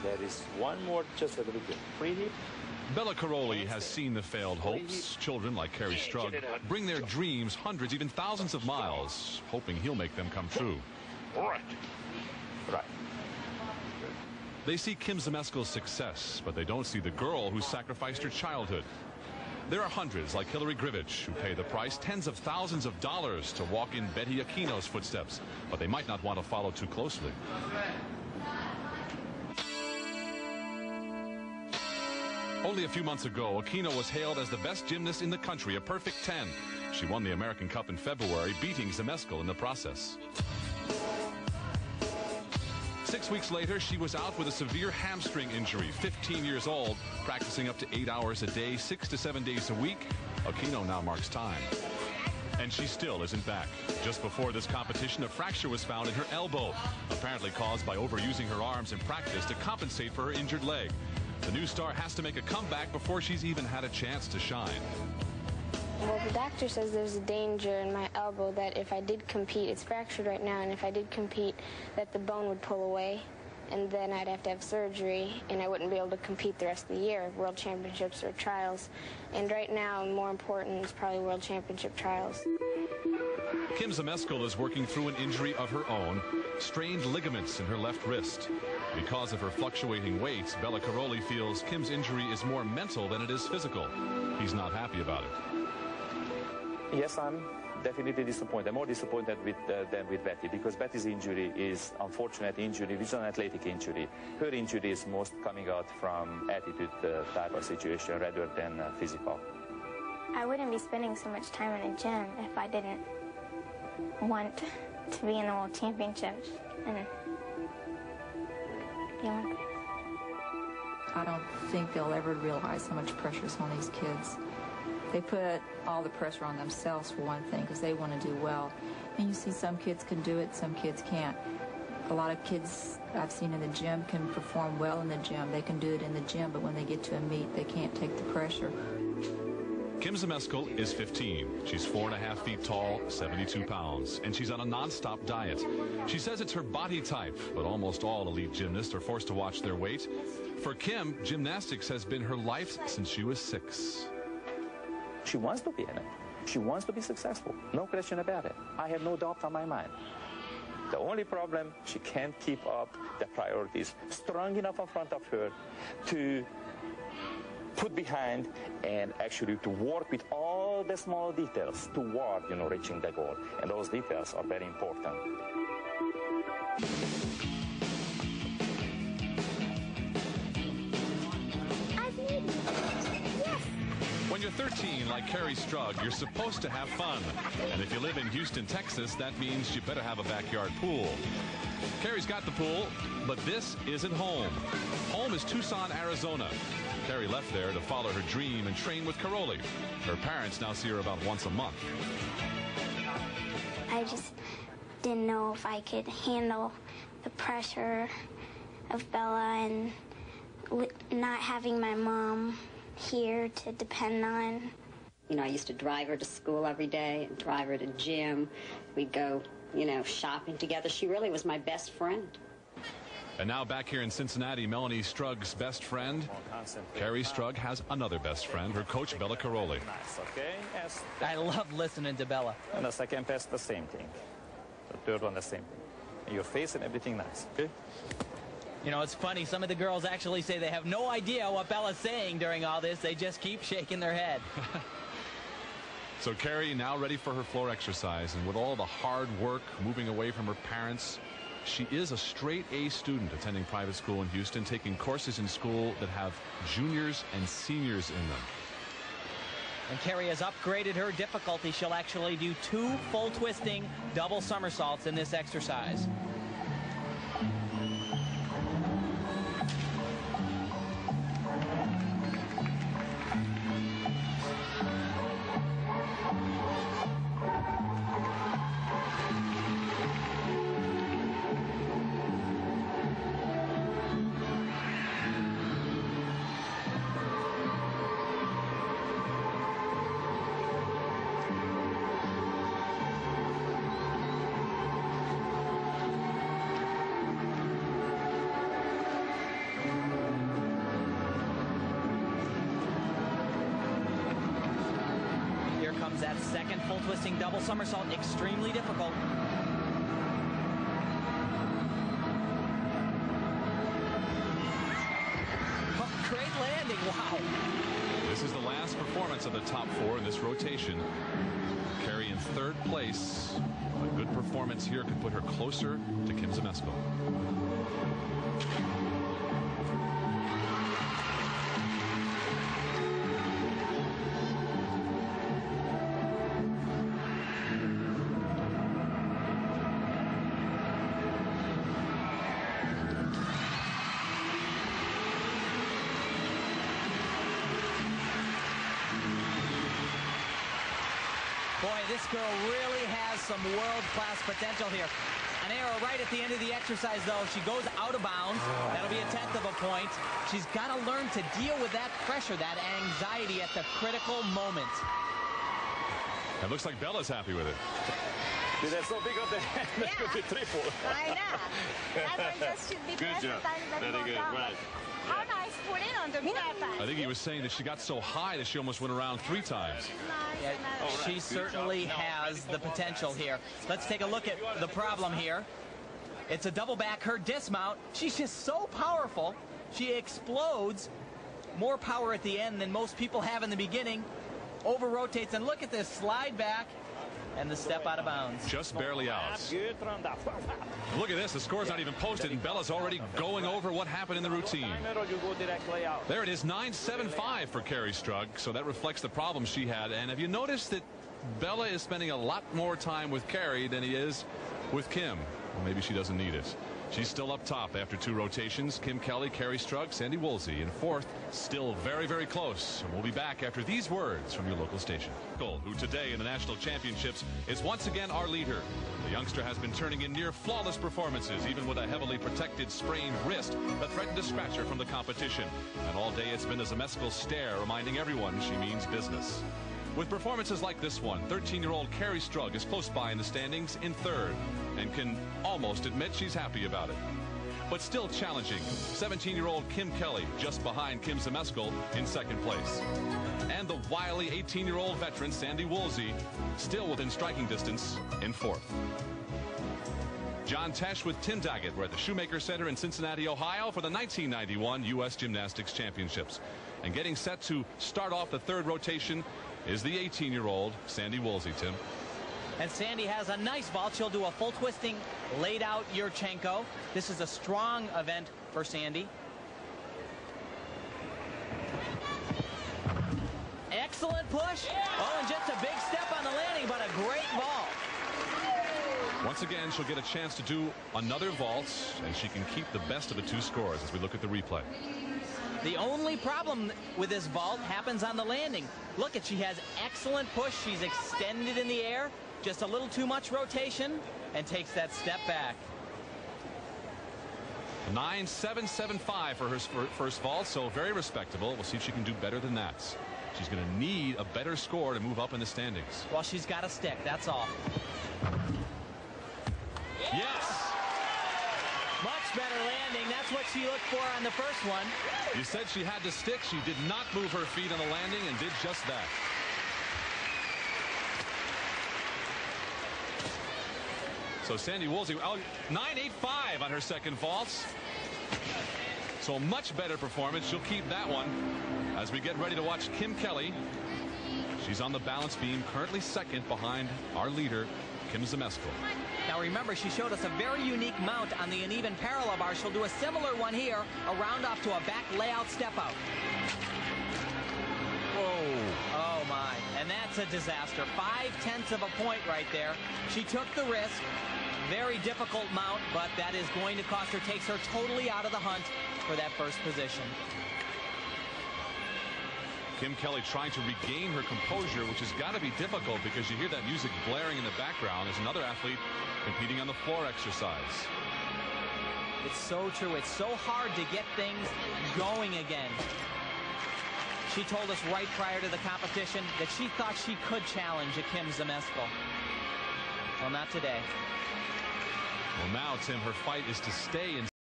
There is one more, just a little bit. Pretty. Bella Caroli has seen the failed hopes. Children like Kerri Strug bring their dreams hundreds, even thousands of miles, hoping he'll make them come true. Right. They see Kim Zmeskel's success, but they don't see the girl who sacrificed her childhood. There are hundreds like Hillary Grivich who pay the price, tens of thousands of dollars, to walk in Betty Aquino's footsteps, but they might not want to follow too closely. Only a few months ago, Aquino was hailed as the best gymnast in the country, a perfect 10. She won the American Cup in February, beating Zmeskel in the process. 6 weeks later, she was out with a severe hamstring injury, 15 years old, practicing up to 8 hours a day, 6 to 7 days a week. Aquino now marks time. And she still isn't back. Just before this competition, a fracture was found in her elbow, apparently caused by overusing her arms in practice to compensate for her injured leg. The new star has to make a comeback before she's even had a chance to shine. Well, the doctor says there's a danger in my elbow that if I did compete, it's fractured right now, and if I did compete, that the bone would pull away, and then I'd have to have surgery, and I wouldn't be able to compete the rest of the year, World Championships or trials. And right now, more important is probably World Championship trials. Kim Zmeskel is working through an injury of her own, strained ligaments in her left wrist. Because of her fluctuating weight, Bella Caroli feels Kim's injury is more mental than it is physical. He's not happy about it. Yes, I'm definitely disappointed. I'm more disappointed than with Betty, because Betty's injury is unfortunate injury, which is an athletic injury. Her injury is most coming out from attitude type of situation rather than physical. I wouldn't be spending so much time in a gym if I didn't want to be in the World Championships and the Olympics. I don't think they'll ever realize how much pressure is on these kids. They put all the pressure on themselves, for one thing, because they want to do well. And you see some kids can do it, some kids can't. A lot of kids I've seen in the gym can perform well in the gym. They can do it in the gym, but when they get to a meet, they can't take the pressure. Kim Zmeskel is 15. She's 4.5 feet tall, 72 pounds, and she's on a non-stop diet. She says it's her body type, but almost all elite gymnasts are forced to watch their weight. For Kim, gymnastics has been her life since she was 6. She wants to be in it. She wants to be successful. No question about it. I have no doubt on my mind. The only problem, she can't keep up the priorities strong enough in front of her to put behind and actually to work with all the small details toward, reaching the goal. And those details are very important. When you're 13, like Kerri Strug, you're supposed to have fun. And if you live in Houston, Texas, that means you better have a backyard pool. Kerri's got the pool, but this isn't home. Home is Tucson, Arizona. Kerri left there to follow her dream and train with Caroli. Her parents now see her about once a month. I just didn't know if I could handle the pressure of Bella and not having my mom here to depend on. I used to drive her to school every day and drive her to gym. We'd go, shopping together. She really was my best friend. And now back here in Cincinnati, Melanie Strug's best friend, Kerri Strug, has another best friend, her coach, Bella Caroli. I love listening to Bella. And the second pass, the same thing. The third one, the same thing. And your face and everything nice, okay? It's funny. Some of the girls actually say they have no idea what Bella's saying during all this. They just keep shaking their head. So Kerri now ready for her floor exercise, and with all the hard work, moving away from her parents, she is a straight A student attending private school in Houston, taking courses in school that have juniors and seniors in them. And Kerri has upgraded her difficulty. She'll actually do 2 full twisting double somersaults in this exercise. bounds. That second full twisting double somersault, extremely difficult. Oh, great landing, wow. This is the last performance of the top four in this rotation. Carey in third place. A good performance here could put her closer to Kim Zmeskal. Boy, this girl really has some world-class potential here. An arrow right at the end of the exercise, though. If she goes out of bounds, that'll be a 1/10 of a point. She's got to learn to deal with that pressure, that anxiety at the critical moment. It looks like Bella's happy with it. That's so big of the hand. That could be triple. I know. That one just should be Good job. Very good. Right. How nice put it on the I think he was saying that she got so high that she almost went around 3 times. Yeah, she certainly has the potential here. Let's take a look at the problem here. It's a double back, her dismount. She's just so powerful. She explodes. More power at the end than most people have in the beginning. Over rotates, and look at this slide back and the step out of bounds. Just barely out. Look at this. The score's not even posted, and Bella's already going over what happened in the routine. There it is, 9.75 for Carey Strug. So that reflects the problems she had. And have you noticed that Bella is spending a lot more time with Carey than he is with Kim? Well, maybe she doesn't need it. She's still up top after 2 rotations. Kim Kelly, Carey Strug, Sandy Woolsey in fourth. Still very, very close. And we'll be back after these words from your local station. Who today in the national championships is once again our leader. The youngster has been turning in near flawless performances, even with a heavily protected sprained wrist that threatened to scratch her from the competition. And all day it's been the Zmeskal stare, reminding everyone she means business. With performances like this one, 13-year-old Carey Strug is close by in the standings in third and can almost admit she's happy about it. But still challenging, 17-year-old Kim Kelly just behind Kim Zmeskal in second place. And the wily 18-year-old veteran Sandy Woolsey still within striking distance in fourth. John Tesh with Tim Daggett. We're at the Shoemaker Center in Cincinnati, Ohio for the 1991 U.S. Gymnastics Championships. And getting set to start off the third rotation is the 18-year-old Sandy Woolsey, Tim. And Sandy has a nice vault. She'll do a full twisting laid out Yurchenko. This is a strong event for Sandy. Excellent push. Oh, and just a big step on the landing, but a great vault. Once again, she'll get a chance to do another vault, and she can keep the best of the 2 scores as we look at the replay. The only problem with this vault happens on the landing. Look at, she has excellent push. She's extended in the air, just a little too much rotation, and takes that step back. 9.775 for her first vault, so very respectable. We'll see if she can do better than that. She's going to need a better score to move up in the standings. Well, she's got to stick, that's all. Yes! Much better landing. That's what she looked for on the first one. You said she had to stick. She did not move her feet on the landing and did just that. So Sandy Woolsey, 9.85 on her second vault. So much better performance. She'll keep that one as we get ready to watch Kim Kelly. She's on the balance beam, currently second behind our leader, Kim Zmeskal. Now remember, she showed us a very unique mount on the uneven parallel bar. She'll do a similar one here, a round off to a back layout step out. Whoa. Oh my. And that's a disaster. 5/10 of a point right there. She took the risk. Very difficult mount, but that is going to cost her, takes her totally out of the hunt for that first position. Kim Kelly trying to regain her composure, which has got to be difficult because you hear that music blaring in the background. There's another athlete competing on the floor exercise. It's so true. It's so hard to get things going again. She told us right prior to the competition that she thought she could challenge a Kim Zmeskal. Well, not today. Well, now, Tim, her fight is to stay in